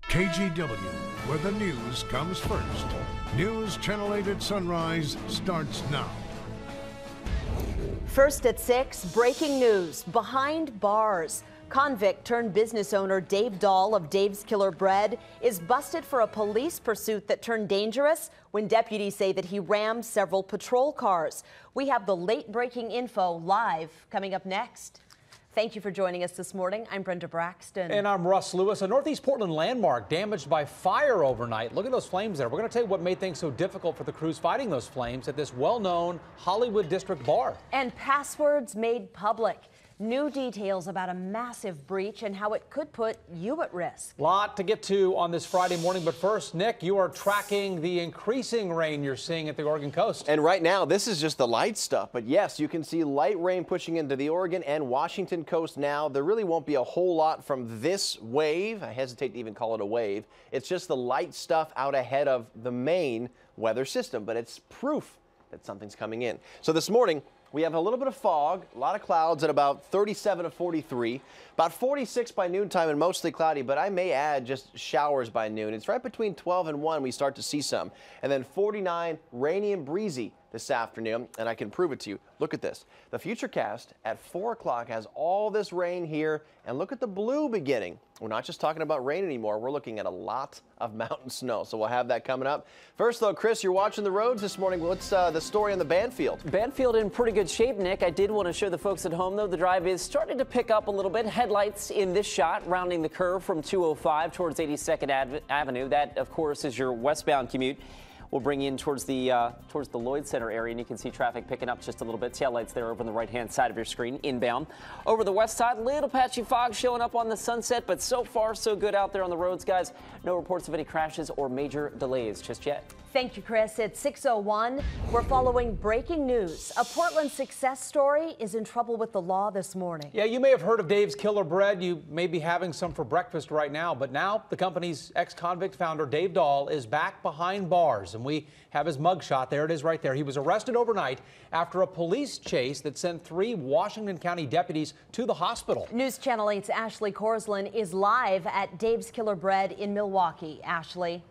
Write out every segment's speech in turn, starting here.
KGW, where the news comes first. News Channel 8 at sunrise starts now. First at 6, breaking news. Behind bars. Convict turned business owner Dave Dahl of Dave's Killer Bread is busted for a police pursuit that turned dangerous when deputies say that he rammed several patrol cars. We have the late breaking info live coming up next. Thank you for joining us this morning. I'm Brenda Braxton. And I'm Russ Lewis. A Northeast Portland landmark damaged by fire overnight. Look at those flames there. We're going to tell you what made things so difficult for the crews fighting those flames at this well-known Hollywood District bar. And passwords made public. New details about a massive breach and how it could put you at risk. Lot to get to on this Friday morning, but first, Nick, you are tracking the increasing rain you're seeing at the Oregon coast. And right now, this is just the light stuff, but yes, you can see light rain pushing into the Oregon and Washington coast now. There really won't be a whole lot from this wave. I hesitate to even call it a wave. It's just the light stuff out ahead of the main weather system, but it's proof that something's coming in. So this morning, we have a little bit of fog, a lot of clouds at about 37 to 43, about 46 by noontime and mostly cloudy, but I may add just showers by noon. It's right between 12 and 1 we start to see some. And then 49, rainy and breezy this afternoon, and I can prove it to you. Look at this. The Futurecast at 4 o'clock has all this rain here, and look at the blue beginning. We're not just talking about rain anymore. We're looking at a lot of mountain snow, so we'll have that coming up. First, though, Chris, you're watching the roads this morning. What's the story on the Banfield? Banfield in pretty good shape, Nick. I did want to show the folks at home, though, the drive is starting to pick up a little bit. Headlights in this shot, rounding the curve from 205 towards 82nd Avenue. That, of course, is your westbound commute. We'll bring you in towards the Lloyd Center area, and you can see traffic picking up just a little bit. Tail lights there over on the right-hand side of your screen, inbound. Over the west side, little patchy fog showing up on the Sunset, but so far so good out there on the roads, guys. No reports of any crashes or major delays just yet. Thank you, Chris. It's 6:01. We're following breaking news. A Portland success story is in trouble with the law this morning. Yeah, you may have heard of Dave's Killer Bread. You may be having some for breakfast right now, but now the company's ex-convict founder, Dave Dahl, is back behind bars, and we have his mugshot. There it is right there. He was arrested overnight after a police chase that sent 3 Washington County deputies to the hospital. News Channel 8's Ashley Korslin is live at Dave's Killer Bread in Milwaukee. Ashley.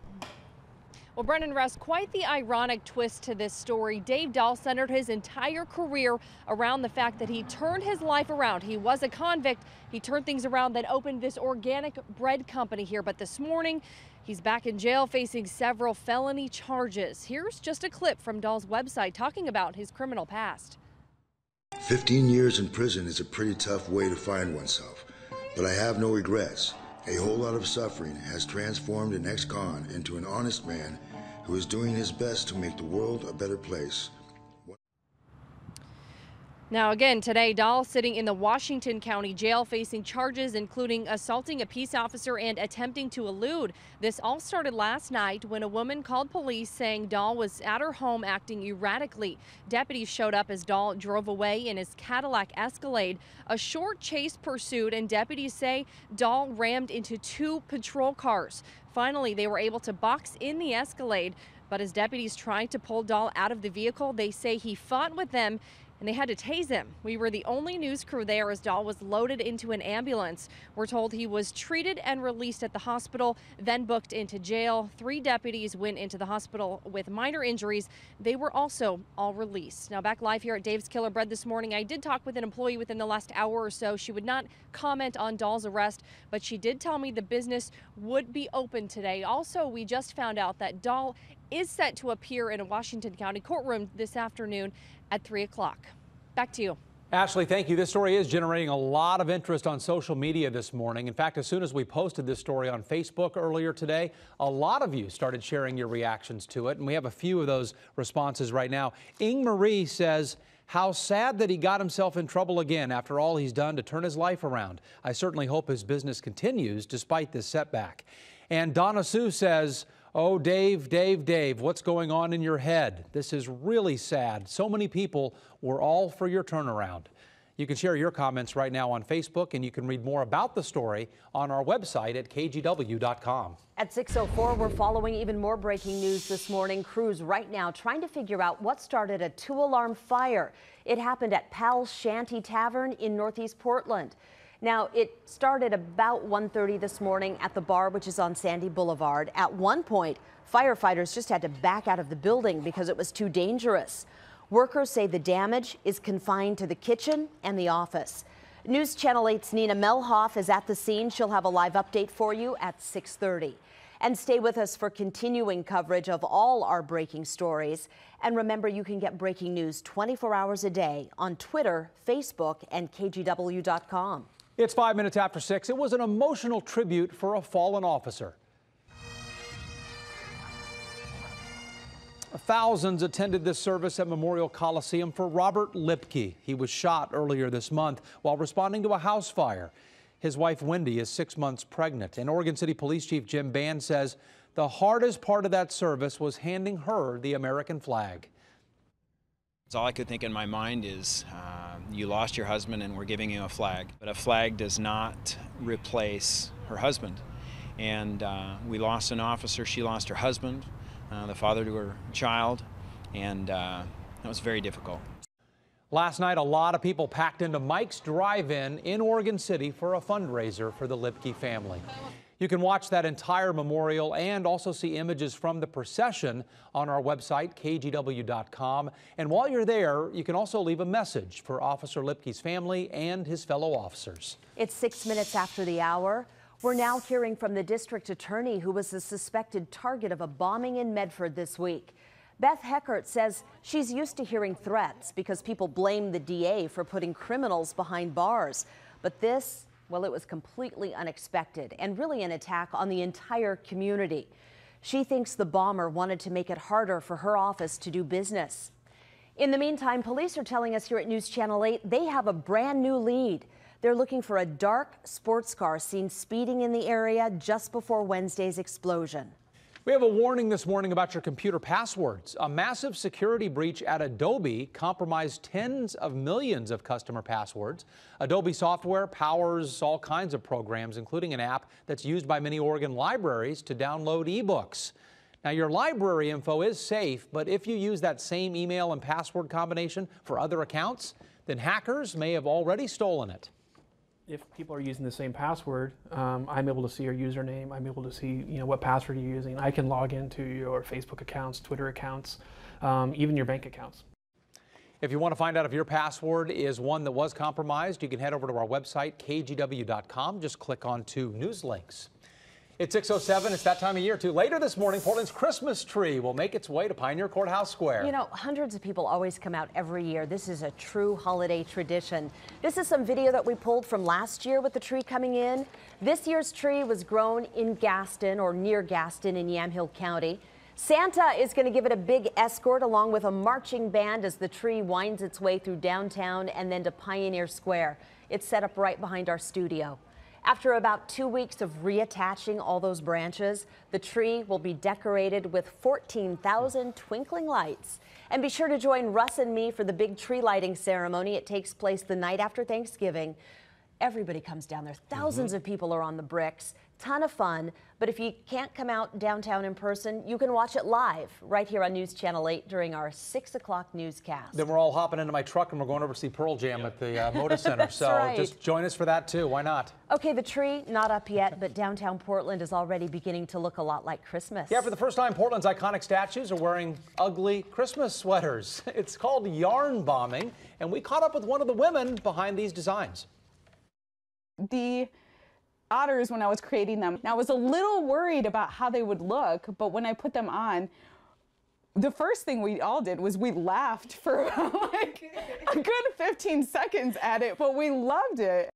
Well, Brendan, Russ, quite the ironic twist to this story. Dave Dahl centered his entire career around the fact that he turned his life around. He was a convict. He turned things around, then opened this organic bread company here. But this morning, he's back in jail facing several felony charges. Here's just a clip from Dahl's website talking about his criminal past. 15 years in prison is a pretty tough way to find oneself, but I have no regrets. A whole lot of suffering has transformed an ex-con into an honest man who is doing his best to make the world a better place. Now again, today, Dahl sitting in the Washington County Jail facing charges including assaulting a peace officer and attempting to elude. This all started last night when a woman called police saying Dahl was at her home acting erratically. Deputies showed up as Dahl drove away in his Cadillac Escalade. A short chase pursued, and deputies say Dahl rammed into 2 patrol cars. Finally, they were able to box in the Escalade, but as deputies tried to pull Dahl out of the vehicle, they say he fought with them and they had to tase him. We were the only news crew there as Dahl was loaded into an ambulance. We're told he was treated and released at the hospital, then booked into jail. 3 deputies went into the hospital with minor injuries. They were also all released. Now back live here at Dave's Killer Bread this morning, I did talk with an employee within the last hour or so. She would not comment on Dahl's arrest, but she did tell me the business would be open today. Also, we just found out that Dahl is set to appear in a Washington County courtroom this afternoon at 3 o'clock. Back to you. Ashley, thank you. This story is generating a lot of interest on social media this morning. In fact, as soon as we posted this story on Facebook earlier today, a lot of you started sharing your reactions to it, and we have a few of those responses right now. Ing Marie says, how sad that he got himself in trouble again after all he's done to turn his life around. I certainly hope his business continues despite this setback. And Donna Sue says, oh, Dave, what's going on in your head? This is really sad. So many people were all for your turnaround. You can share your comments right now on Facebook, and you can read more about the story on our website at kgw.com. At 6:04, we're following even more breaking news this morning. Crews right now trying to figure out what started a 2-alarm fire. It happened at Pal's Shanty Tavern in Northeast Portland. Now, it started about 1:30 this morning at the bar, which is on Sandy Boulevard. At one point, firefighters just had to back out of the building because it was too dangerous. Workers say the damage is confined to the kitchen and the office. News Channel 8's Nina Melhoff is at the scene. She'll have a live update for you at 6:30. And stay with us for continuing coverage of all our breaking stories. And remember, you can get breaking news 24 hours a day on Twitter, Facebook, and KGW.com. It's 5 minutes after 6. It was an emotional tribute for a fallen officer. Thousands attended this service at Memorial Coliseum for Robert Lipke. He was shot earlier this month while responding to a house fire. His wife, Wendy, is 6 months pregnant. And Oregon City Police Chief Jim Band says the hardest part of that service was handing her the American flag. All I could think in my mind is you lost your husband and we're giving you a flag. But a flag does not replace her husband. And we lost an officer. She lost her husband, the father to her child, and that was very difficult. Last night, a lot of people packed into Mike's Drive-In in Oregon City for a fundraiser for the Lipke family. You can watch that entire memorial and also see images from the procession on our website, kgw.com. And while you're there, you can also leave a message for Officer Lipke's family and his fellow officers. It's 6 minutes after the hour. We're now hearing from the district attorney who was the suspected target of a bombing in Medford this week. Beth Heckert says she's used to hearing threats because people blame the DA for putting criminals behind bars. But this, well, it was completely unexpected and really an attack on the entire community. She thinks the bomber wanted to make it harder for her office to do business. In the meantime, police are telling us here at News Channel 8 they have a brand new lead. They're looking for a dark sports car seen speeding in the area just before Wednesday's explosion. We have a warning this morning about your computer passwords. A massive security breach at Adobe compromised tens of millions of customer passwords. Adobe software powers all kinds of programs, including an app that's used by many Oregon libraries to download ebooks. Now, your library info is safe, but if you use that same email and password combination for other accounts, then hackers may have already stolen it. If people are using the same password, I'm able to see your username. I'm able to see, what password you're using. I can log into your Facebook accounts, Twitter accounts, even your bank accounts. If you want to find out if your password is one that was compromised, you can head over to our website, kgw.com. Just click on to news links. It's 6:07. It's that time of year, too. Later this morning, Portland's Christmas tree will make its way to Pioneer Courthouse Square. You know, hundreds of people always come out every year. This is a true holiday tradition. This is some video that we pulled from last year with the tree coming in. This year's tree was grown in Gaston or near Gaston in Yamhill County. Santa is going to give it a big escort along with a marching band as the tree winds its way through downtown and then to Pioneer Square. It's set up right behind our studio. After about 2 weeks of reattaching all those branches, the tree will be decorated with 14,000 twinkling lights. And be sure to join Russ and me for the big tree lighting ceremony. It takes place the night after Thanksgiving. Everybody comes down there. Thousands of people are on the bricks. Ton of fun. But if you can't come out downtown in person, you can watch it live right here on News Channel 8 during our 6 o'clock newscast. Then we're all hopping into my truck and we're going over to see Pearl Jam at the Moda Center. So right. Just join us for that, too. Why not? Okay, the tree not up yet, but downtown Portland is already beginning to look a lot like Christmas. Yeah, for the first time, Portland's iconic statues are wearing ugly Christmas sweaters. It's called yarn bombing, and we caught up with one of the women behind these designs. The otters, when I was creating them, I was a little worried about how they would look, but when I put them on, the first thing we all did was we laughed for like a good 15 seconds at it, but we loved it.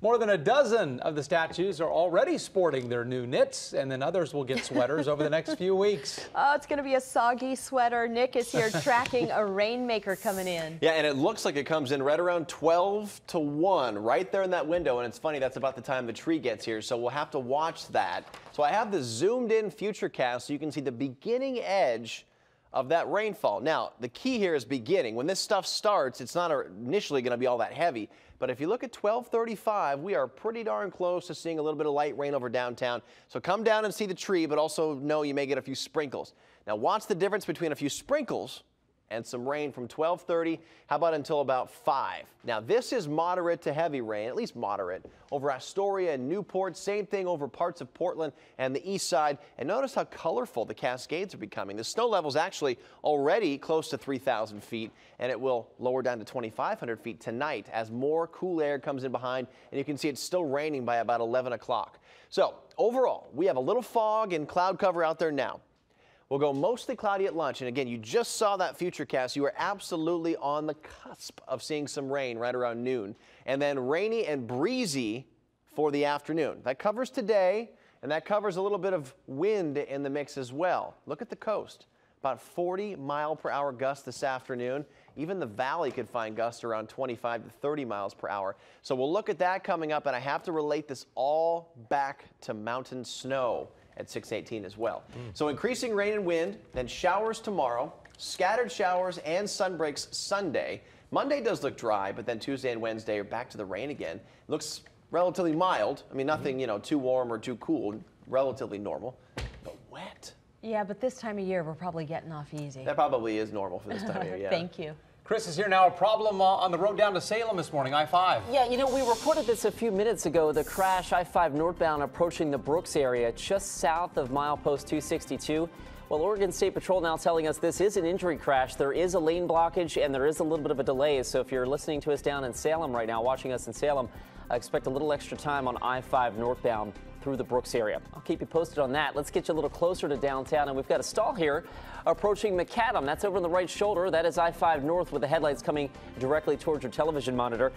More than a dozen of the statues are already sporting their new knits, and then others will get sweaters over the next few weeks. Oh, it's going to be a soggy sweater. Nick is here tracking a rainmaker coming in. Yeah, and it looks like it comes in right around 12 to 1, right there in that window. And it's funny, that's about the time the tree gets here, so we'll have to watch that. So I have the zoomed in Futurecast so you can see the beginning edge of that rainfall. Now, the key here is beginning. When this stuff starts, it's not initially going to be all that heavy. But if you look at 12:35, we are pretty darn close to seeing a little bit of light rain over downtown. So come down and see the tree, but also know you may get a few sprinkles. Now watch the difference between a few sprinkles and some rain from 12:30. How about until about 5? Now, this is moderate to heavy rain, at least moderate, over Astoria and Newport. Same thing over parts of Portland and the east side. And notice how colorful the Cascades are becoming. The snow level is actually already close to 3,000 feet, and it will lower down to 2,500 feet tonight as more cool air comes in behind. And you can see it's still raining by about 11 o'clock. So overall, we have a little fog and cloud cover out there now. We'll go mostly cloudy at lunch. And again, you just saw that futurecast. You are absolutely on the cusp of seeing some rain right around noon. And then rainy and breezy for the afternoon. That covers today, and that covers a little bit of wind in the mix as well. Look at the coast. About 40-mile-per-hour gusts this afternoon. Even the valley could find gusts around 25 to 30 miles per hour. So we'll look at that coming up, and I have to relate this all back to mountain snow at 6:18 as well. So increasing rain and wind, then showers tomorrow, scattered showers and sunbreaks Sunday. Monday does look dry, but then Tuesday and Wednesday are back to the rain again. Looks relatively mild. I mean, nothing, too warm or too cool, relatively normal, but wet. Yeah, but this time of year, we're probably getting off easy. That probably is normal for this time of year, yeah. Thank you. Chris is here now. A problem on the road down to Salem this morning, I-5. Yeah, we reported this a few minutes ago. The crash, I-5 northbound approaching the Brooks area, just south of milepost 262. Well, Oregon State Patrol now telling us this is an injury crash. There is a lane blockage and there is a little bit of a delay. So if you're listening to us down in Salem right now, watching us in Salem, I expect a little extra time on I-5 northbound through the Brooks area. I'll keep you posted on that. Let's get you a little closer to downtown, and we've got a stall here approaching McAdam. That's over on the right shoulder. That is I-5 north with the headlights coming directly towards your television monitor.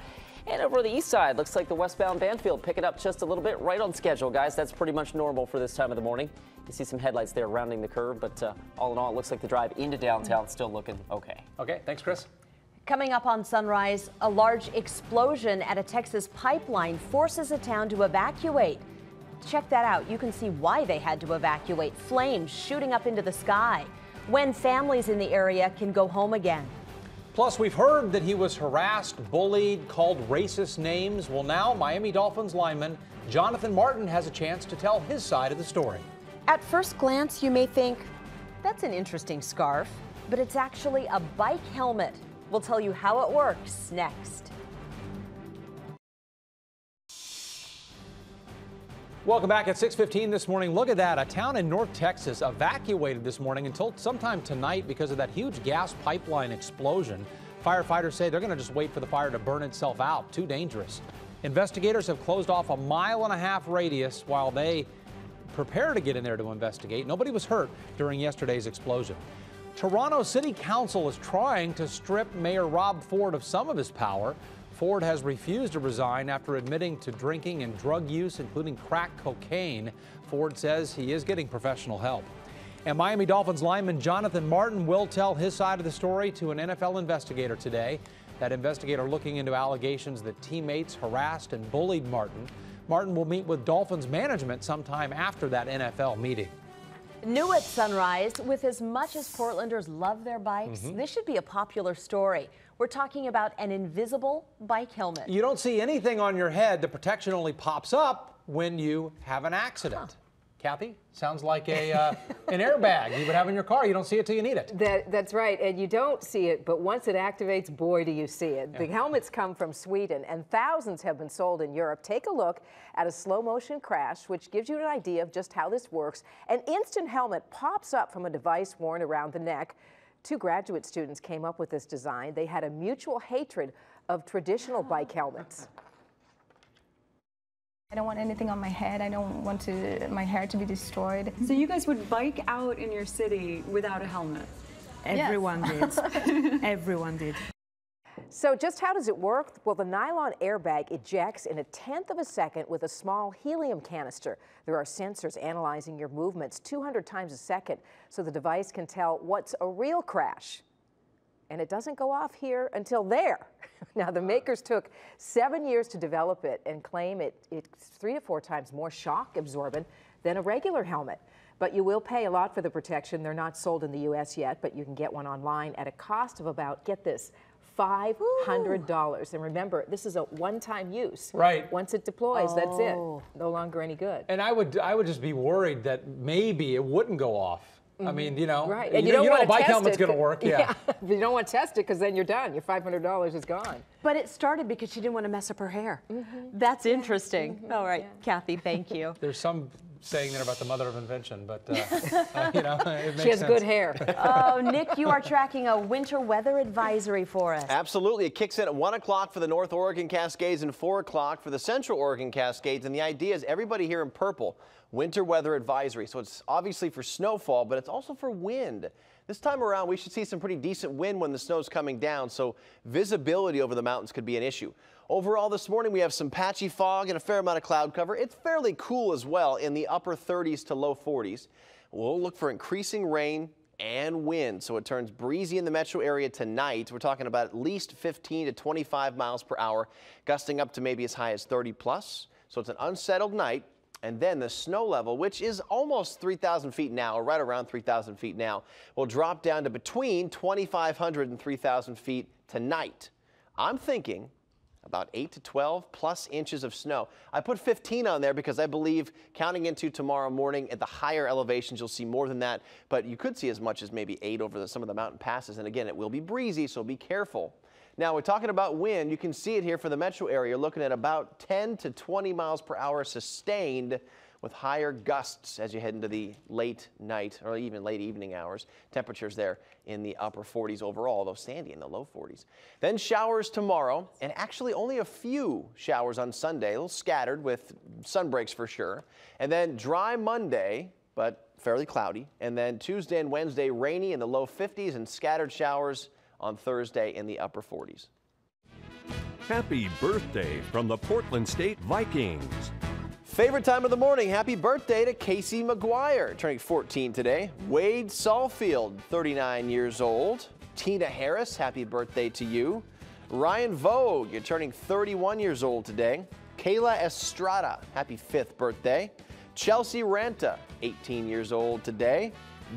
And over the east side, looks like the westbound Banfield picking up just a little bit, right on schedule, guys. That's pretty much normal for this time of the morning. You see some headlights there rounding the curve, but all in all, it looks like the drive into downtown still looking okay. Okay, thanks, Chris. Coming up on Sunrise, a large explosion at a Texas pipeline forces a town to evacuate. Check that out. You can see why they had to evacuate. Flames shooting up into the sky. When families in the area can go home again. Plus, we've heard that he was harassed, bullied, called racist names. Well, now Miami Dolphins lineman Jonathan Martin has a chance to tell his side of the story. At first glance, you may think, that's an interesting scarf, but it's actually a bike helmet. We'll tell you how it works next. Welcome back at 6:15 this morning. Look at that. A town in North Texas evacuated this morning until sometime tonight because of that huge gas pipeline explosion. Firefighters say they're going to just wait for the fire to burn itself out. Too dangerous. Investigators have closed off a 1.5-mile radius while they prepare to get in there to investigate. Nobody was hurt during yesterday's explosion. Toronto City Council is trying to strip Mayor Rob Ford of some of his power. Ford has refused to resign after admitting to drinking and drug use, including crack cocaine. Ford says he is getting professional help. And Miami Dolphins lineman Jonathan Martin will tell his side of the story to an NFL investigator today. That investigator looking into allegations that teammates harassed and bullied Martin. Martin will meet with Dolphins management sometime after that NFL meeting. New at Sunrise, with as much as Portlanders love their bikes, this should be a popular story. We're talking about an invisible bike helmet. You don't see anything on your head. The protection only pops up when you have an accident. Kathy, sounds like an airbag you would have in your car. You don't see it till you need it. That's right, and you don't see it, but once it activates, boy, do you see it. Yeah. The helmets come from Sweden, and thousands have been sold in Europe. Take a look at a slow-motion crash, which gives you an idea of just how this works. An instant helmet pops up from a device worn around the neck. 2 graduate students came up with this design. They had a mutual hatred of traditional bike helmets. I don't want anything on my head. I don't want my hair to be destroyed. So you guys would bike out in your city without a helmet? Everyone Yes. did. Everyone did. So just how does it work? Well, the nylon airbag ejects in 1/10 of a second with a small helium canister. There are sensors analyzing your movements 200 times a second, so the device can tell what's a real crash. And it doesn't go off here until there. Now, the makers took 7 years to develop it and claim it's 3 to 4 times more shock absorbent than a regular helmet. But you will pay a lot for the protection. They're not sold in the U.S. yet, but you can get one online at a cost of about, get this, $500. And remember, this is a one-time use. Right. Once it deploys, that's it. No longer any good. And I would just be worried that maybe it wouldn't go off I mean, you know, Right. you, And you know, don't you know a want to bike test helmet's it. going to work. Yeah. But you don't want to test it because then you're done. Your $500 is gone. But it started because she didn't want to mess up her hair. That's interesting. All right, Kathy, thank you. There's some saying there about the mother of invention, but you know, it makes She has sense. good hair. Oh, Nick, you are tracking a winter weather advisory for us. Absolutely. It kicks in at 1 o'clock for the North Oregon Cascades and 4 o'clock for the Central Oregon Cascades. And the idea is everybody here in purple, winter weather advisory. So it's obviously for snowfall, but it's also for wind. This time around, we should see some pretty decent wind when the snow's coming down, so visibility over the mountains could be an issue. Overall this morning, we have some patchy fog and a fair amount of cloud cover. It's fairly cool as well in the upper 30s to low 40s. We'll look for increasing rain and wind, so it turns breezy in the metro area tonight. We're talking about at least 15 to 25 miles per hour, gusting up to maybe as high as 30 plus. So it's an unsettled night. And then the snow level, which is almost 3,000 feet now, or right around 3,000 feet now, will drop down to between 2,500 and 3,000 feet tonight. I'm thinking about 8 to 12 plus inches of snow. I put 15 on there because I believe counting into tomorrow morning at the higher elevations, you'll see more than that, but you could see as much as maybe 8 over some of the mountain passes. And again, it will be breezy, so be careful. Now, we're talking about wind. You can see it here for the metro area. You're looking at about 10 to 20 miles per hour sustained with higher gusts as you head into the late night or even late evening hours. Temperatures there in the upper 40s overall, though sandy in the low 40s. Then showers tomorrow, and actually only a few showers on Sunday, a little scattered with sun breaks for sure. And then dry Monday, but fairly cloudy. And then Tuesday and Wednesday, rainy in the low 50s and scattered showers on Thursday in the upper 40s. Happy birthday from the Portland State Vikings. Favorite time of the morning, happy birthday to Casey McGuire, turning 14 today. Wade Saulfield, 39 years old. Tina Harris, happy birthday to you. Ryan Vogue, you're turning 31 years old today. Kayla Estrada, happy 5th birthday. Chelsea Ranta, 18 years old today.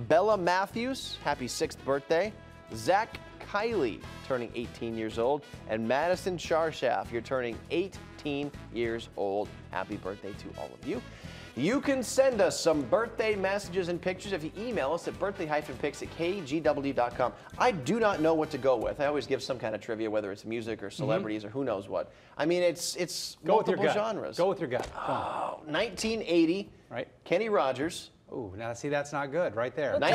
Bella Matthews, happy 6th birthday. Zach Kiley, turning 18 years old, and Madison Charshaff, you're turning 18 years old. Happy birthday to all of you. You can send us some birthday messages and pictures if you email us at birthday-pics@kgw.com. I do not know what to go with. I always give some kind of trivia, whether it's music or celebrities or who knows what. I mean, it's Go with your multiple gut. genres. Go with your gut. Oh, 1980, right? Kenny Rogers. Ooh, now see, that's not good right there. Okay,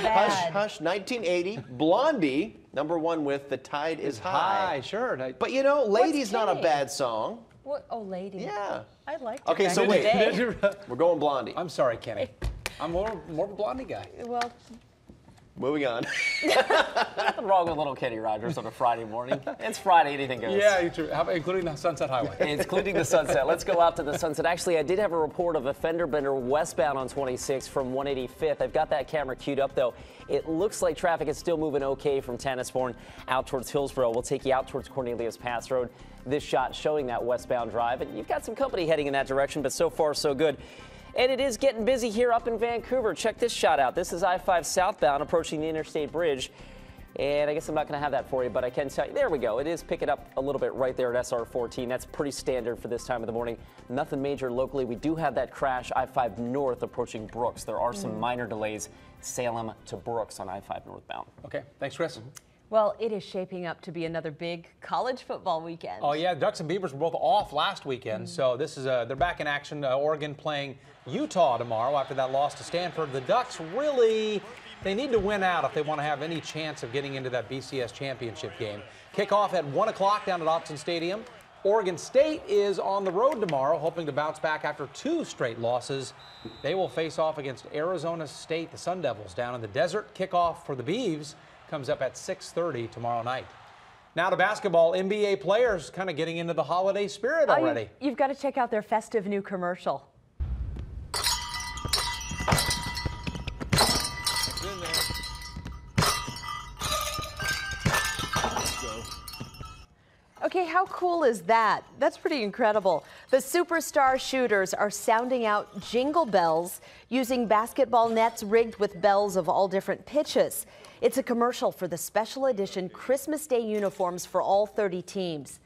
hush, hush, 1980, Blondie, #1 with The Tide is High. Sure. But you know, Lady's not a Kenny? bad song. What? Oh, lady. Yeah. I liked it. Okay, back so in the wait, day. we're going Blondie. I'm sorry, Kenny. I'm more of a Blondie guy. Well, Moving on. Nothing wrong with little Kenny Rogers on a Friday morning. It's Friday, anything goes. Yeah, true. How about including the Sunset Highway? Including the Sunset. Let's go out to the Sunset. Actually, I did have a report of a fender bender westbound on 26 from 185th. I've got that camera queued up, though. It looks like traffic is still moving okay from Tannisbourne out towards Hillsborough. We'll take you out towards Cornelius Pass Road. This shot showing that westbound drive. And you've got some company heading in that direction, but so far, so good. And it is getting busy here up in Vancouver. Check this shot out. This is I-5 southbound approaching the Interstate Bridge. And I guess I'm not going to have that for you, but I can tell you, there we go. It is picking up a little bit right there at SR14. That's pretty standard for this time of the morning. Nothing major locally. We do have that crash I-5 north approaching Brooks. There are some minor delays, Salem to Brooks on I-5 northbound. Okay, thanks, Chris. well, it is shaping up to be another big college football weekend. Oh yeah, Ducks and Beavers were both off last weekend, so this is they're back in action. Oregon playing Utah tomorrow after that loss to Stanford. The Ducks really, they need to win out if they want to have any chance of getting into that BCS championship game. Kickoff at 1 o'clock down at Autzen Stadium. Oregon State is on the road tomorrow, hoping to bounce back after 2 straight losses. They will face off against Arizona State, the Sun Devils, down in the desert. Kickoff for the Beavs comes up at 6:30 tomorrow night. Now to basketball, NBA players kind of getting into the holiday spirit already. You've got to check out their festive new commercial. Okay, how cool is that? That's pretty incredible. The superstar shooters are sounding out jingle bells using basketball nets rigged with bells of all different pitches. It's a commercial for the special edition Christmas Day uniforms for all 30 teams.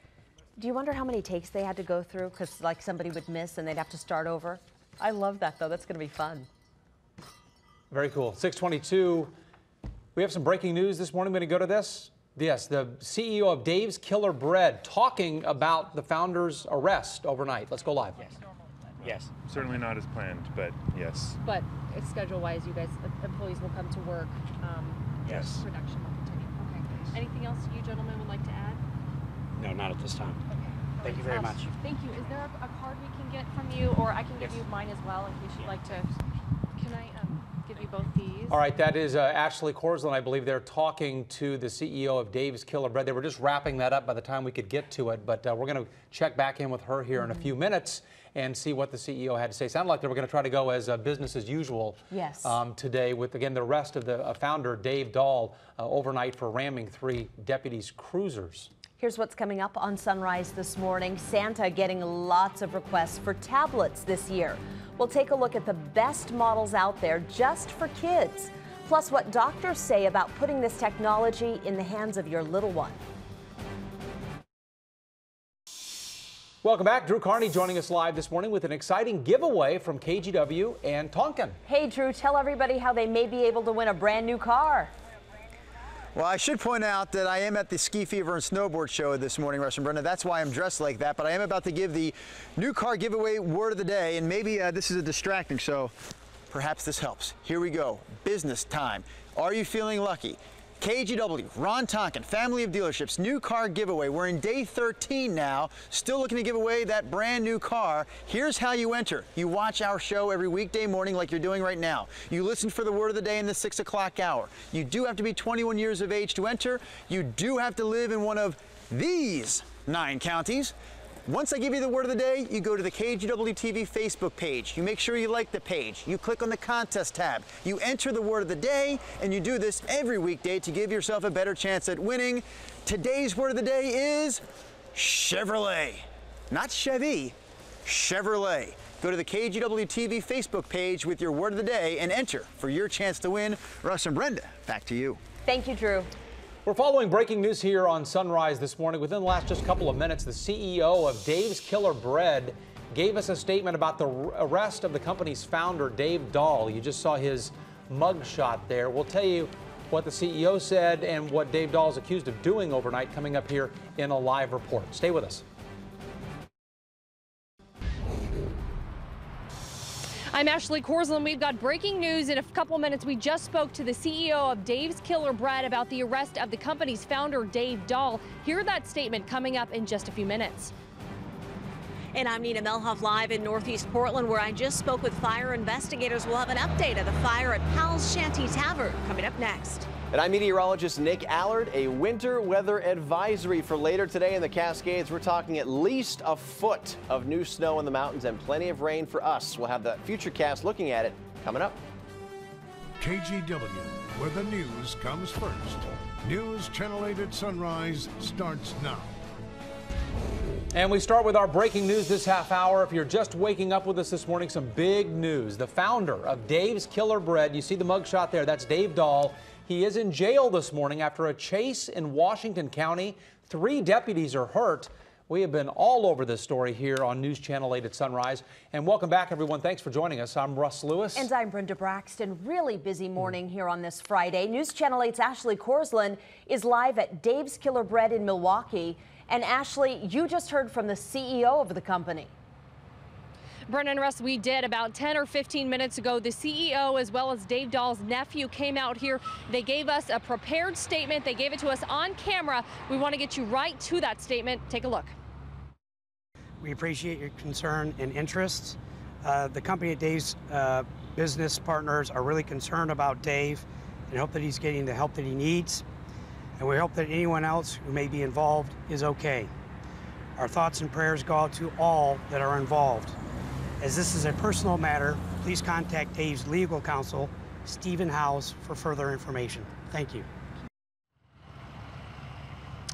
Do you wonder how many takes they had to go through? Because like somebody would miss and they'd have to start over. I love that though, that's gonna be fun. Very cool. 622. We have some breaking news this morning. I'm going to go to this. Yes, the CEO of Dave's Killer Bread talking about the founder's arrest overnight. Let's go live. Yes. Certainly not as planned, but yes. But schedule-wise, you guys, employees will come to work. Yes. Production will continue. Okay. Anything else you gentlemen would like to add? No, not at this time. Okay. Thank you very much. Thank you. Is there a card we can get from you, or I can give you mine as well in case you'd like to? Can I give you both these? All right, that is Ashley Korsland, I believe. They're talking to the CEO of Dave's Killer Bread. They were just wrapping that up by the time we could get to it, but we're going to check back in with her here in a few minutes and see what the CEO had to say. Sounded like they were going to try to go as business as usual today with, again, the arrest of the founder, Dave Dahl, overnight for ramming 3 deputies' cruisers. Here's what's coming up on Sunrise this morning. Santa getting lots of requests for tablets this year. We'll take a look at the best models out there just for kids. Plus what doctors say about putting this technology in the hands of your little one. Welcome back. Drew Carney joining us live this morning with an exciting giveaway from KGW and Tonkin. Hey, Drew, tell everybody how they may be able to win a brand new car. Well, I should point out that I am at the Ski Fever and Snowboard Show this morning, Russ and Brenda. That's why I'm dressed like that. But I am about to give the new car giveaway word of the day, and maybe this is a distracting, so perhaps this helps. Here we go. Business time. Are you feeling lucky? KGW, Ron Tonkin, family of dealerships, new car giveaway. We're in day 13 now, still looking to give away that brand new car. Here's how you enter. You watch our show every weekday morning like you're doing right now. You listen for the word of the day in the 6 o'clock hour. You do have to be 21 years of age to enter. You do have to live in one of these 9 counties. Once I give you the word of the day, you go to the KGW TV Facebook page. You make sure you like the page. You click on the contest tab. You enter the word of the day, and you do this every weekday to give yourself a better chance at winning. Today's word of the day is Chevrolet. Not Chevy, Chevrolet. Go to the KGW TV Facebook page with your word of the day and enter for your chance to win. Russ and Brenda, back to you. Thank you, Drew. We're following breaking news here on Sunrise this morning. Within the last just couple of minutes, the CEO of Dave's Killer Bread gave us a statement about the arrest of the company's founder, Dave Dahl. You just saw his mugshot there. We'll tell you what the CEO said and what Dave Dahl is accused of doing overnight coming up here in a live report. Stay with us. I'm Ashley Korsland. We've got breaking news in a couple minutes. We just spoke to the CEO of Dave's Killer Bread about the arrest of the company's founder, Dave Dahl. Hear that statement coming up in just a few minutes. And I'm Nina Melhoff live in Northeast Portland, where I just spoke with fire investigators. We'll have an update of the fire at Pal's Shanty Tavern coming up next. And I'm meteorologist Nick Allard. A winter weather advisory for later today in the Cascades. We're talking at least a foot of new snow in the mountains and plenty of rain for us. We'll have the Futurecast looking at it coming up. KGW, where the news comes first. News Channel 8 at Sunrise starts now. And we start with our breaking news this half hour. If you're just waking up with us this morning, some big news. The founder of Dave's Killer Bread, you see the mugshot there, that's Dave Dahl. He is in jail this morning after a chase in Washington County. 3 deputies are hurt. We have been all over this story here on News Channel 8 at Sunrise. And welcome back, everyone. Thanks for joining us. I'm Russ Lewis. And I'm Brenda Braxton. Really busy morning here on this Friday. News Channel 8's Ashley Korsland is live at Dave's Killer Bread in Milwaukee. And Ashley, you just heard from the CEO of the company. Brennan, Russ, we did about 10 or 15 minutes ago. The CEO, as well as Dave Dahl's nephew, came out here. They gave us a prepared statement. They gave it to us on camera. We want to get you right to that statement. Take a look. We appreciate your concern and interest. The company at Dave's business partners are really concerned about Dave and hope that he's getting the help that he needs. And we hope that anyone else who may be involved is okay. Our thoughts and prayers go out to all that are involved. As this is a personal matter, please contact Dave's legal counsel, Stephen House, for further information. Thank you.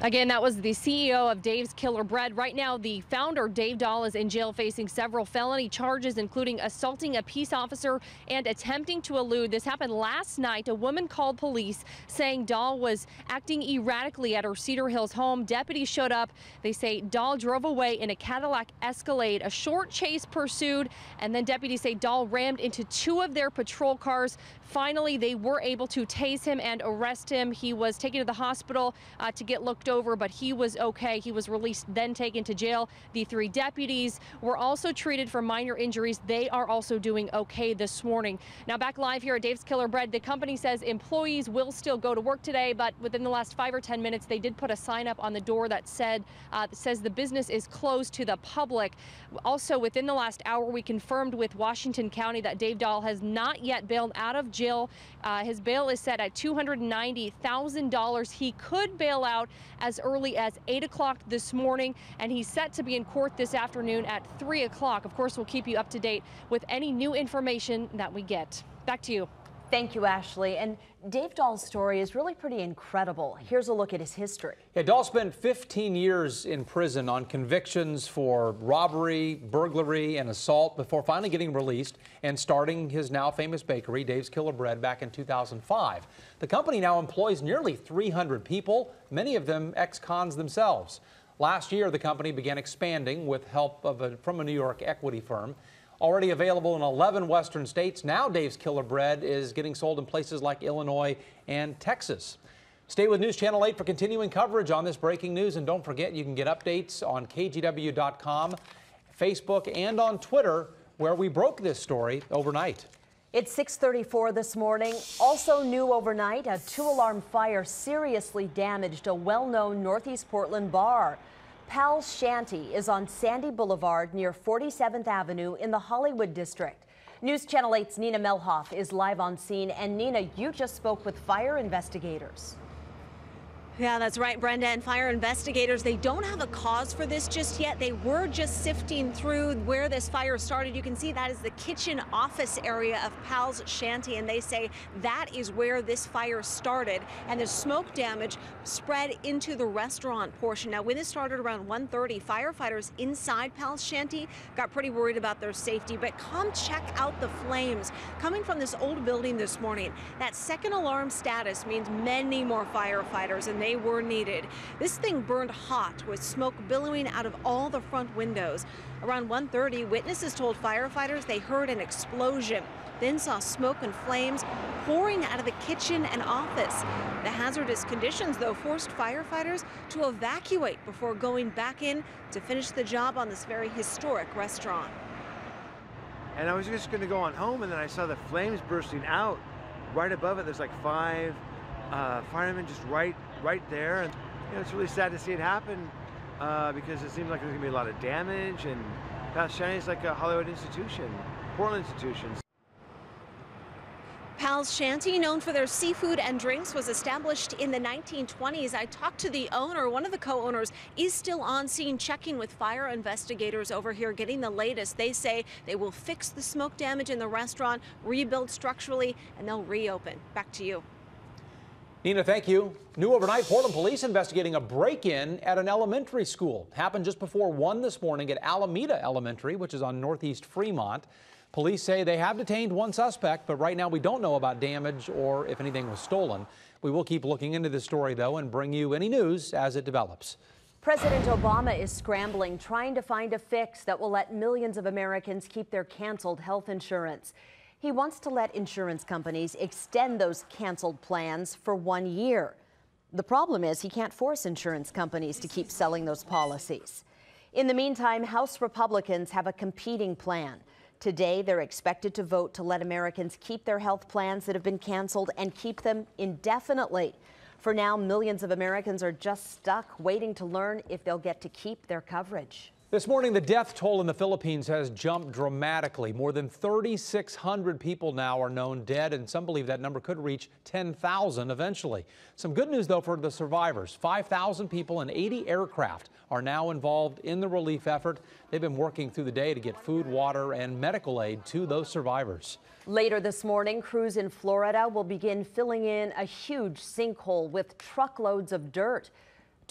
Again, that was the CEO of Dave's Killer Bread. Right now, the founder, Dave Dahl, is in jail facing several felony charges, including assaulting a peace officer and attempting to elude. This happened last night. A woman called police saying Dahl was acting erratically at her Cedar Hills home. Deputies showed up. They say Dahl drove away in a Cadillac Escalade. A short chase pursued, and then deputies say Dahl rammed into two of their patrol cars. Finally, they were able to tase him and arrest him. He was taken to the hospital to get looked over, but he was okay. He was released, then taken to jail. The three deputies were also treated for minor injuries. They are also doing okay this morning. Now back live here at Dave's Killer Bread, the company says employees will still go to work today, but within the last 5 or 10 minutes, they did put a sign up on the door that says the business is closed to the public. Also, within the last hour, we confirmed with Washington County that Dave Dahl has not yet bailed out of jail. His bail is set at $290,000. He could bail out as early as 8 o'clock this morning, and he's set to be in court this afternoon at 3 o'clock. Of course, we'll keep you up to date with any new information that we get. Back to you. Thank you, Ashley. And Dave Dahl's story is really pretty incredible. Here's a look at his history. Yeah, Dahl spent 15 years in prison on convictions for robbery, burglary, and assault before finally getting released and starting his now famous bakery, Dave's Killer Bread, back in 2005. The company now employs nearly 300 people, many of them ex-cons themselves. Last year, the company began expanding with help from a New York equity firm. Already available in 11 western states, now Dave's Killer Bread is getting sold in places like Illinois and Texas. Stay with News Channel 8 for continuing coverage on this breaking news. And don't forget, you can get updates on KGW.com, Facebook, and on Twitter, where we broke this story overnight. It's 6:34 this morning. Also new overnight, a 2-alarm fire seriously damaged a well-known Northeast Portland bar. Pal's Shanty is on Sandy Boulevard near 47th Avenue in the Hollywood district. News Channel 8's Nina Melhoff is live on scene. And Nina, you just spoke with fire investigators. Yeah, that's right, Brenda. And fire investigators, they don't have a cause for this just yet. They were just sifting through where this fire started. You can see that is the kitchen office area of Pal's Shanty, and they say that is where this fire started. And the smoke damage spread into the restaurant portion. Now, when this started around 1:30, firefighters inside Pal's Shanty got pretty worried about their safety. But come check out the flames coming from this old building this morning. That second alarm status means many more firefighters, and they were needed. This thing burned hot with smoke billowing out of all the front windows. Around 1:30, witnesses told firefighters they heard an explosion, then saw smoke and flames pouring out of the kitchen and office. The hazardous conditions, though, forced firefighters to evacuate before going back in to finish the job on this very historic restaurant. And I was just going to go on home, and then I saw the flames bursting out. Right above it, there's like 5 firemen just right there, and it's really sad to see it happen because it seems like there's gonna be a lot of damage, and Pal's Shanty is like a Hollywood institution, Portland institution. Pal's Shanty, known for their seafood and drinks, was established in the 1920s. I talked to the owner. One of the co-owners is still on scene checking with fire investigators over here, getting the latest. They say they will fix the smoke damage in the restaurant, rebuild structurally, and they'll reopen. Back to you. Nina, thank you. New overnight, Portland police investigating a break-in at an elementary school. Happened just before 1 this morning at Alameda Elementary, which is on Northeast Fremont. Police say they have detained one suspect, but right now we don't know about damage or if anything was stolen. We will keep looking into this story, though, and bring you any news as it develops. President Obama is scrambling, trying to find a fix that will let millions of Americans keep their canceled health insurance. He wants to let insurance companies extend those canceled plans for 1 year. The problem is he can't force insurance companies to keep selling those policies. In the meantime, House Republicans have a competing plan. Today, they're expected to vote to let Americans keep their health plans that have been canceled and keep them indefinitely. For now, millions of Americans are just stuck waiting to learn if they'll get to keep their coverage. This morning, the death toll in the Philippines has jumped dramatically. More than 3,600 people now are known dead, and some believe that number could reach 10,000 eventually. Some good news, though, for the survivors. 5,000 people and 80 aircraft are now involved in the relief effort. They've been working through the day to get food, water, and medical aid to those survivors. Later this morning, crews in Florida will begin filling in a huge sinkhole with truckloads of dirt.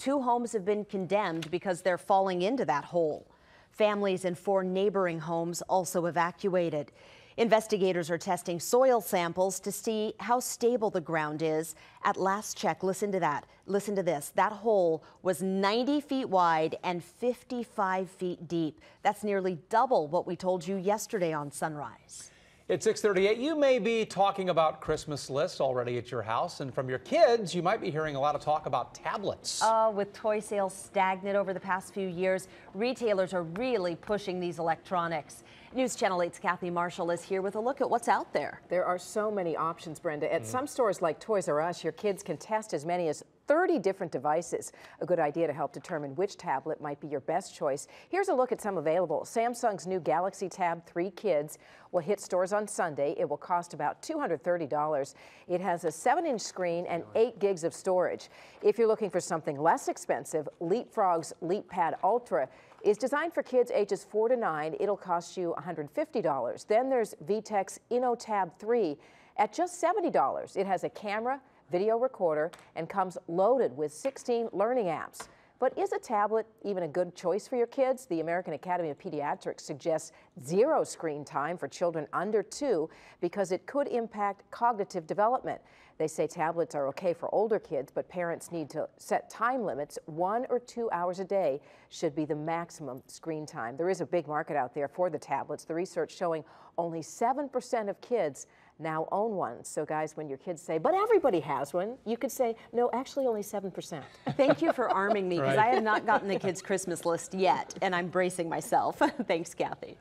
2 homes have been condemned because they're falling into that hole. Families in 4 neighboring homes also evacuated. Investigators are testing soil samples to see how stable the ground is. At last check, listen to that. Listen to this. That hole was 90 feet wide and 55 feet deep. That's nearly double what we told you yesterday on Sunrise. It's 6:38. You may be talking about Christmas lists already at your house, and from your kids, you might be hearing a lot of talk about tablets. With toy sales stagnant over the past few years, retailers are really pushing these electronics. News Channel 8's Kathy Marshall is here with a look at what's out there. There are so many options, Brenda. At some stores like Toys R Us, your kids can test as many as 30 different devices. A good idea to help determine which tablet might be your best choice. Here's a look at some available. Samsung's new Galaxy Tab 3 Kids will hit stores on Sunday. It will cost about $230. It has a 7-inch screen and 8 gigs of storage. If you're looking for something less expensive, Leapfrog's LeapPad Ultra is designed for kids ages 4 to 9. It'll cost you $150. Then there's VTech's InnoTab 3 at just $70. It has a camera, video recorder, and comes loaded with 16 learning apps. But is a tablet even a good choice for your kids? The American Academy of Pediatrics suggests 0 screen time for children under 2 because it could impact cognitive development. They say tablets are okay for older kids, but parents need to set time limits. 1 or 2 hours a day should be the maximum screen time. There is a big market out there for the tablets. The research showing only 7% of kids now own one. So guys, when your kids say, but everybody has one, you could say, no, actually only 7%. Thank you for arming me, because I have not gotten the kids' Christmas list yet, and I'm bracing myself. Thanks, Kathy.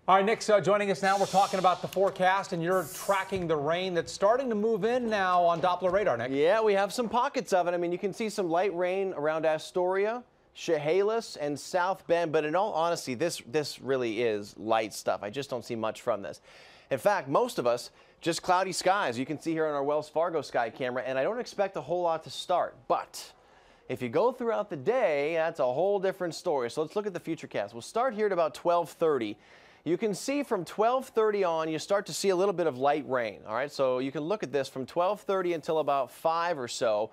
All right, Nick's joining us now. We're talking about the forecast, and you're tracking the rain that's starting to move in now on Doppler radar, Nick. Yeah, we have some pockets of it. I mean, you can see some light rain around Astoria, Chehalis, and South Bend, but in all honesty, this really is light stuff. I just don't see much from this. In fact, most of us, just cloudy skies. You can see here on our Wells Fargo sky camera, and I don't expect a whole lot to start. But if you go throughout the day, that's a whole different story. So let's look at the futurecast. We'll start here at about 12:30. You can see from 12:30 on, you start to see a little bit of light rain. All right, so you can look at this from 12:30 until about 5 or so.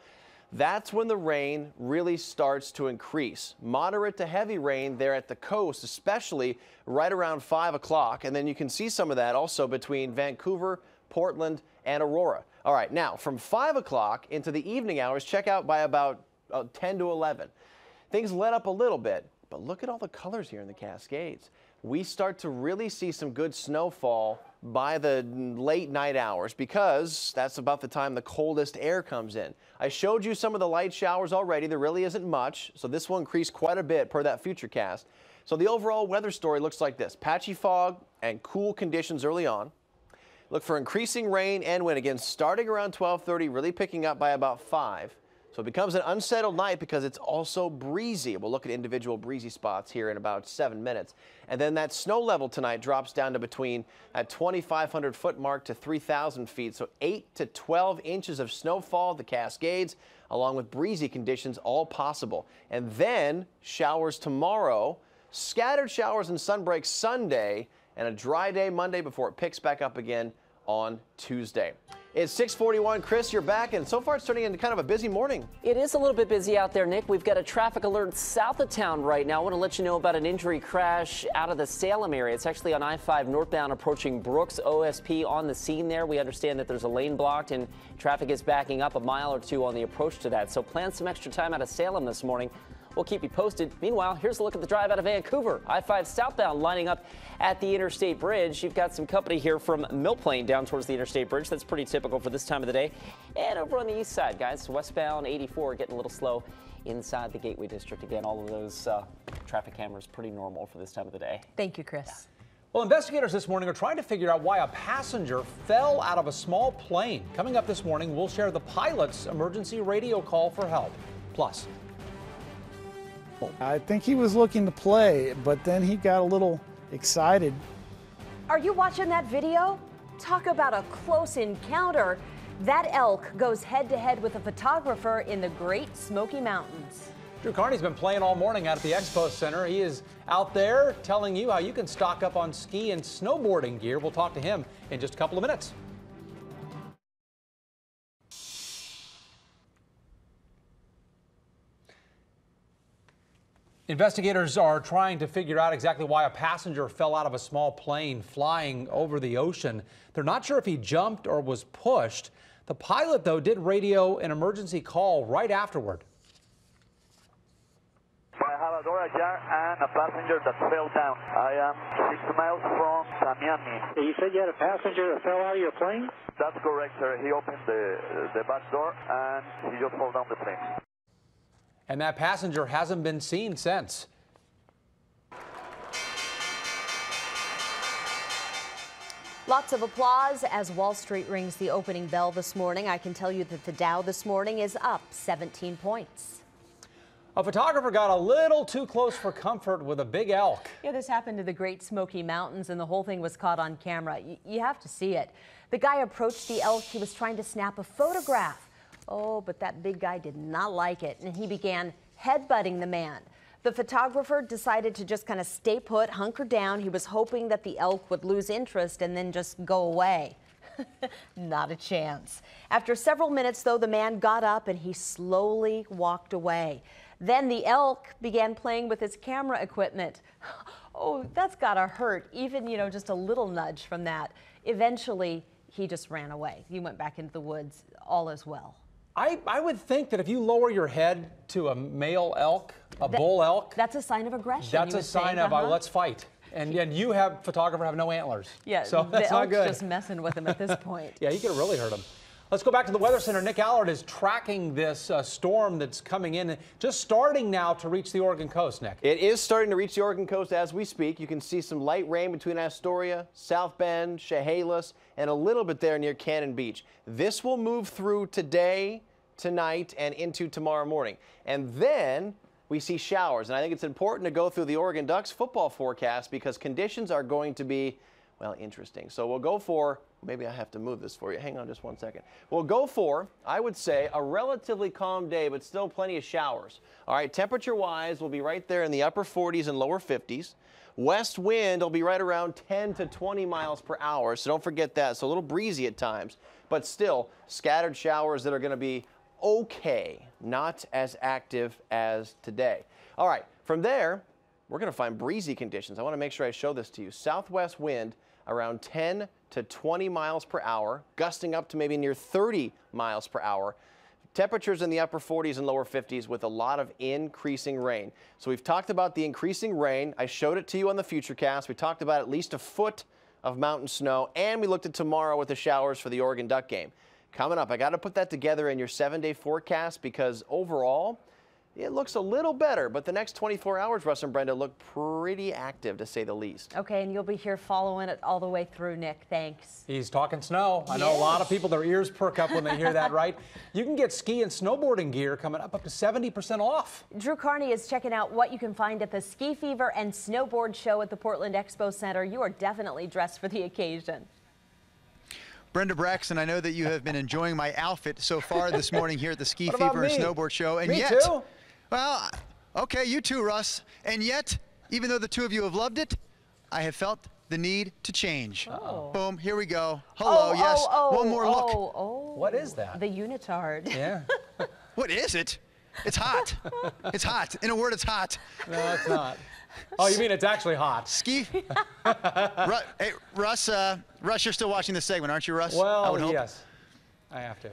That's when the rain really starts to increase. Moderate to heavy rain there at the coast, especially right around 5 o'clock. And then you can see some of that also between Vancouver, Portland, and Aurora. All right, now from 5 o'clock into the evening hours, check out by about 10 to 11. Things let up a little bit, but look at all the colors here in the Cascades. We start to really see some good snowfall by the late night hours, because that's about the time the coldest air comes in. I showed you some of the light showers already. There really isn't much, so this will increase quite a bit per that futurecast. So the overall weather story looks like this: patchy fog and cool conditions early on. Look for increasing rain and wind again starting around 12:30, really picking up by about 5. So it becomes an unsettled night because it's also breezy. We'll look at individual breezy spots here in about 7 minutes. And then that snow level tonight drops down to between at 2,500 foot mark to 3,000 feet. So 8 to 12 inches of snowfall, the Cascades, along with breezy conditions, all possible. And then showers tomorrow, scattered showers and sunbreaks Sunday, and a dry day Monday before it picks back up again on Tuesday. It's 6:41. Chris, you're back, and so far it's turning into kind of a busy morning. It is a little bit busy out there, Nick. We've got a traffic alert south of town right now. I want to let you know about an injury crash out of the Salem area. It's actually on I-5 northbound approaching Brooks. OSP on the scene there. We understand that there's a lane blocked and traffic is backing up a mile or two on the approach to that. So plan some extra time out of Salem this morning. We'll keep you posted. Meanwhile, here's a look at the drive out of Vancouver. I-5 southbound lining up at the Interstate Bridge. You've got some company here from Mill Plain down towards the Interstate Bridge. That's pretty typical for this time of the day. And over on the east side, guys, westbound 84 getting a little slow inside the Gateway District. Again, all of those traffic cameras pretty normal for this time of the day. Thank you, Chris. Yeah. Well, investigators this morning are trying to figure out why a passenger fell out of a small plane. Coming up this morning, we'll share the pilot's emergency radio call for help. Plus, I think he was looking to play, but then he got a little excited. Are you watching that video? Talk about a close encounter. That elk goes head-to-head with a photographer in the Great Smoky Mountains. Drew Carney's been playing all morning out at the Expo Center. He is out there telling you how you can stock up on ski and snowboarding gear. We'll talk to him in just a couple of minutes. Investigators are trying to figure out exactly why a passenger fell out of a small plane flying over the ocean. They're not sure if he jumped or was pushed. The pilot, though, did radio an emergency call right afterward. I have a door ajar and a passenger that fell down. I am 6 miles from Miami. You said you had a passenger that fell out of your plane? That's correct, sir. He opened the back door and he just fell down the plane. And that passenger hasn't been seen since. Lots of applause as Wall Street rings the opening bell this morning. I can tell you that the Dow this morning is up 17 points. A photographer got a little too close for comfort with a big elk. Yeah, this happened to the Great Smoky Mountains, and the whole thing was caught on camera. You have to see it. The guy approached the elk. He was trying to snap a photograph. Oh, but that big guy did not like it, and he began headbutting the man. The photographer decided to just kind of stay put, hunker down. He was hoping that the elk would lose interest and then just go away. Not a chance. After several minutes, though, the man got up and he slowly walked away. Then the elk began playing with his camera equipment. Oh, that's gotta hurt, even, just a little nudge from that. Eventually, he just ran away. He went back into the woods. All is well. I would think that if you lower your head to a male elk, a bull elk, that's a sign of aggression. That's a sign of let's fight. And you photographer have no antlers. Yeah, so the that's not elk's good. just messing with him at this point. Yeah, you could have really hurt him. Let's go back to the Weather Center. Nick Allard is tracking this storm that's coming in, just starting now to reach the Oregon coast, Nick. It is starting to reach the Oregon coast as we speak. You can see some light rain between Astoria, South Bend, Chehalis, and a little bit there near Cannon Beach. This will move through today, tonight, and into tomorrow morning. And then we see showers. And I think it's important to go through the Oregon Ducks football forecast because conditions are going to be, well, interesting. So we'll go for, maybe I have to move this for you. Hang on just one second. We'll go for, I would say, a relatively calm day, but still plenty of showers. All right, temperature-wise, we'll be right there in the upper 40s and lower 50s. West wind will be right around 10 to 20 miles per hour, so don't forget that. So a little breezy at times, but still scattered showers that are going to be okay, not as active as today. All right, from there, we're going to find breezy conditions. I want to make sure I show this to you. Southwest wind around 10 to 20 miles per hour, gusting up to maybe near 30 miles per hour. Temperatures in the upper 40s and lower 50s with a lot of increasing rain. So we've talked about the increasing rain. I showed it to you on the Futurecast. We talked about at least a foot of mountain snow, and we looked at tomorrow with the showers for the Oregon Duck game. Coming up, I got to put that together in your 7-day forecast because overall, it looks a little better, but the next 24 hours, Russ and Brenda, look pretty active, to say the least. Okay, and you'll be here following it all the way through, Nick. Thanks. He's talking snow. I know a lot of people, their ears perk up when they hear that, right? You can get ski and snowboarding gear coming up to 70% off. Drew Carney is checking out what you can find at the Ski Fever and Snowboard Show at the Portland Expo Center. You are definitely dressed for the occasion. Brenda Braxton, I know that you have been enjoying my outfit so far this morning here at the Ski Fever and Snowboard Show. And me yet, too? Well, okay, you too, Russ. And yet, even though the two of you have loved it, I have felt the need to change. Boom, here we go. Hello, yes. One more look. What is that? The unitard. Yeah. What is it? It's hot. It's hot. In a word, it's hot. No, it's not. Oh, you mean it's actually hot? Ski. Hey, Russ, you're still watching this segment, aren't you, Russ? Well, yes. I have to.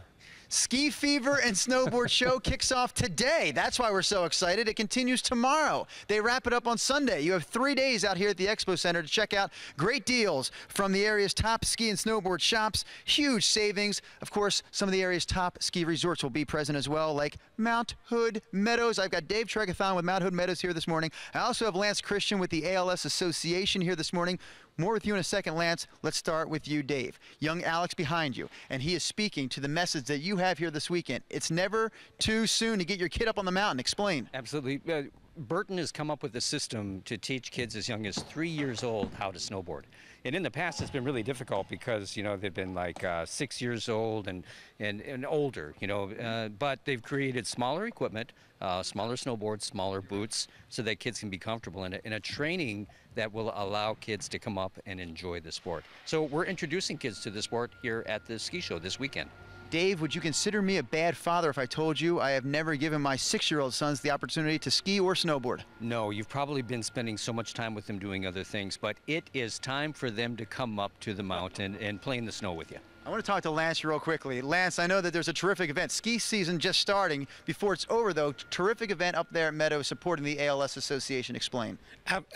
Ski Fever and Snowboard Show kicks off today. That's why we're so excited. It continues tomorrow. They wrap it up on Sunday. You have 3 days out here at the Expo Center to check out great deals from the area's top ski and snowboard shops. Huge savings. Of course, some of the area's top ski resorts will be present as well, like Mount Hood Meadows. I've got Dave Tregathon with Mount Hood Meadows here this morning. I also have Lance Christian with the ALS Association here this morning. More with you in a second, Lance. Let's start with you, Dave. Young Alex behind you, and he is speaking to the message that you have here this weekend. It's never too soon to get your kid up on the mountain. Explain. Absolutely. Burton has come up with a system to teach kids as young as 3 years old how to snowboard. And in the past, it's been really difficult because, they've been like 6 years old and older, but they've created smaller equipment, smaller snowboards, smaller boots, so that kids can be comfortable in it, and a training that will allow kids to come up and enjoy the sport. So we're introducing kids to the sport here at the ski show this weekend. Dave, would you consider me a bad father if I told you I have never given my 6-year-old sons the opportunity to ski or snowboard? No, you've probably been spending so much time with them doing other things, but it is time for them to come up to the mountain and play in the snow with you. I want to talk to Lance real quickly. Lance, I know that there's a terrific event. Ski season just starting. Before it's over, though, terrific event up there at Meadows supporting the ALS Association. Explain.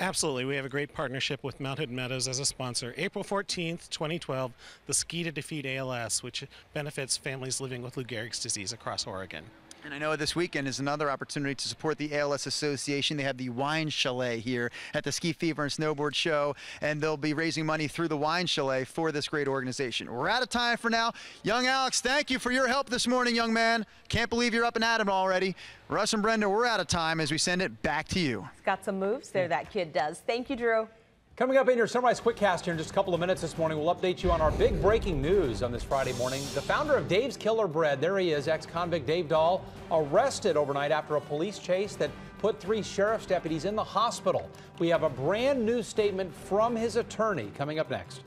Absolutely. We have a great partnership with Mount Hood Meadows as a sponsor. April 14th, 2012, the Ski to Defeat ALS, which benefits families living with Lou Gehrig's disease across Oregon. And I know this weekend is another opportunity to support the ALS Association. They have the Wine Chalet here at the Ski Fever and Snowboard Show, and they'll be raising money through the Wine Chalet for this great organization. We're out of time for now. Young Alex, thank you for your help this morning, young man. Can't believe you're up and at 'em already. Russ and Brenda, we're out of time as we send it back to you. He's got some moves there, that kid does. Thank you, Drew. Coming up in your Sunrise Quickcast here in just a couple of minutes this morning, we'll update you on our big breaking news on this Friday morning. The founder of Dave's Killer Bread, there he is, ex-convict Dave Dahl, arrested overnight after a police chase that put 3 sheriff's deputies in the hospital. We have a brand new statement from his attorney coming up next.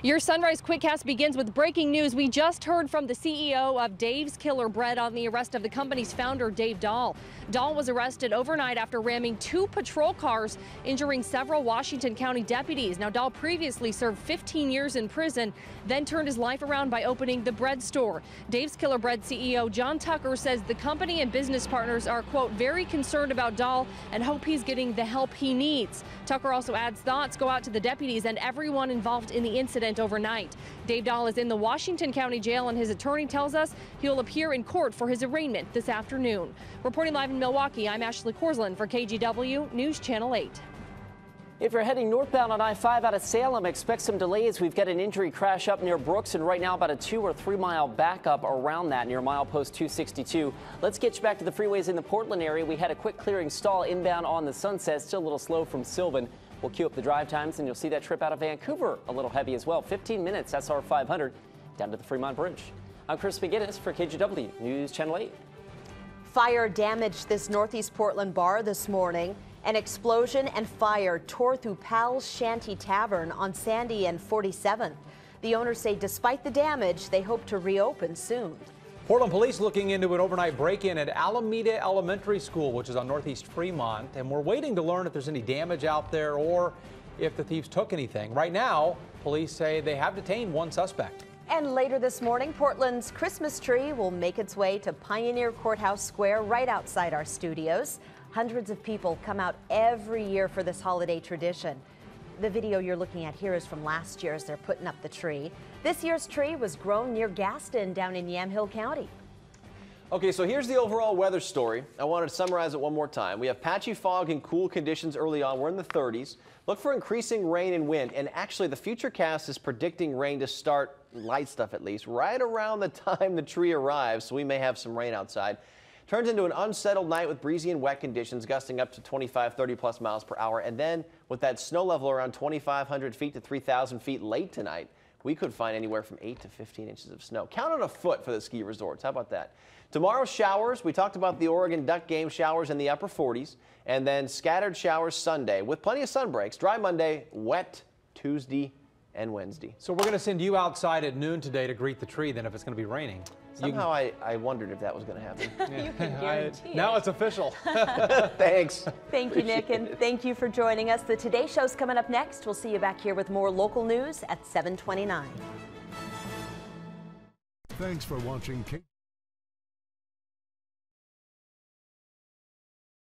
Your Sunrise Quickcast begins with breaking news. We just heard from the CEO of Dave's Killer Bread on the arrest of the company's founder, Dave Dahl. Dahl was arrested overnight after ramming 2 patrol cars, injuring several Washington County deputies. Now, Dahl previously served 15 years in prison, then turned his life around by opening the bread store. Dave's Killer Bread CEO John Tucker says the company and business partners are, quote, very concerned about Dahl and hope he's getting the help he needs. Tucker also adds thoughts go out to the deputies and everyone involved in the incident overnight. Dave Dahl is in the Washington County Jail, and his attorney tells us he'll appear in court for his arraignment this afternoon. Reporting live in Milwaukee, I'm Ashley Korsland for KGW News Channel 8. If you're heading northbound on I-5 out of Salem, expect some delays. We've got an injury crash up near Brooks, and right now about a 2 or 3 mile backup around that near milepost 262. Let's get you back to the freeways in the Portland area. We had a quick clearing stall inbound on the Sunset, still a little slow from Sylvan. We'll queue up the drive times, and you'll see that trip out of Vancouver a little heavy as well. 15 minutes, SR 500, down to the Fremont Bridge. I'm Chris McGinnis for KGW News Channel 8. Fire damaged this Northeast Portland bar this morning. An explosion and fire tore through Pal's Shanty Tavern on Sandy and 47th. The owners say despite the damage, they hope to reopen soon. Portland police looking into an overnight break-in at Alameda Elementary School, which is on Northeast Fremont, and we're waiting to learn if there's any damage out there or if the thieves took anything. Right now, police say they have detained 1 suspect. And later this morning, Portland's Christmas tree will make its way to Pioneer Courthouse Square right outside our studios. Hundreds of people come out every year for this holiday tradition. The video you're looking at here is from last year as they're putting up the tree. This year's tree was grown near Gaston down in Yamhill County. Okay, so here's the overall weather story. I wanted to summarize it one more time. We have patchy fog and cool conditions early on. We're in the 30s. Look for increasing rain and wind. And actually, the Futurecast is predicting rain to start, light stuff at least, right around the time the tree arrives. So we may have some rain outside. Turns into an unsettled night with breezy and wet conditions, gusting up to 25, 30 plus miles per hour. And then with that snow level around 2,500 feet to 3,000 feet late tonight, we could find anywhere from 8 to 15 inches of snow. Count on a foot for the ski resorts. How about that? Tomorrow, showers. We talked about the Oregon Duck game, showers in the upper 40s, and then scattered showers Sunday with plenty of sun breaks. Dry Monday, wet Tuesday and Wednesday. So we're going to send you outside at noon today to greet the tree then if it's going to be raining. Somehow I wondered if that was going to happen. You can guarantee it. Now it's official. Thanks. Thank you, Nick, and thank you for joining us. The Today Show's coming up next. We'll see you back here with more local news at 7:29. Thanks for watching.